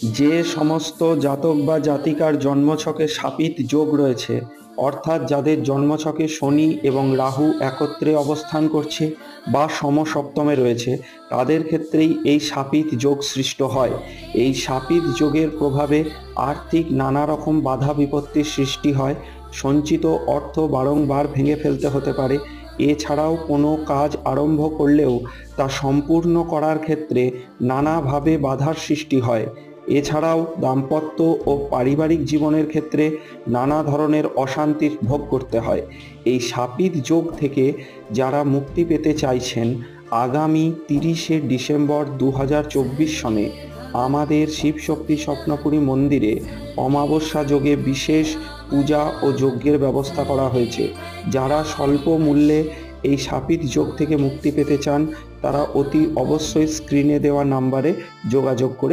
যে সমস্ত জাতক বা জাতিকার জন্মছকে শাপিত যোগ রয়েছে, অর্থাৎ যাদের জন্মছকে শনি এবং রাহু একত্রে অবস্থান করছে বা সমসপ্তমে রয়েছে, তাদের ক্ষেত্রেই এই শাপিত যোগ সৃষ্ট হয়। এই শাপিত যোগের প্রভাবে আর্থিক নানা রকম বাধা বিপত্তির সৃষ্টি হয়। সঞ্চিত অর্থ বারংবার ভেঙে ফেলতে হতে পারে। এছাড়াও কোনো কাজ আরম্ভ করলেও তা সম্পূর্ণ করার ক্ষেত্রে নানাভাবে বাধার সৃষ্টি হয়। এছাড়াও দাম্পত্য ও পারিবারিক জীবনের ক্ষেত্রে নানা ধরনের অশান্তির ভোগ করতে হয়। এই শাপিত যোগ থেকে যারা মুক্তি পেতে চাইছেন, আগামী 30শে ডিসেম্বর 2024 সনে আমাদের শিবশক্তি স্বপ্নপুরী মন্দিরে অমাবস্যা যোগে বিশেষ পূজা ও যজ্ঞের ব্যবস্থা করা হয়েছে। যারা স্বল্প মূল্যে এই শাপিত যোগ থেকে মুক্তি পেতে চান, তারা অতি অবশ্যই স্ক্রিনে দেওয়া নাম্বারে যোগাযোগ করে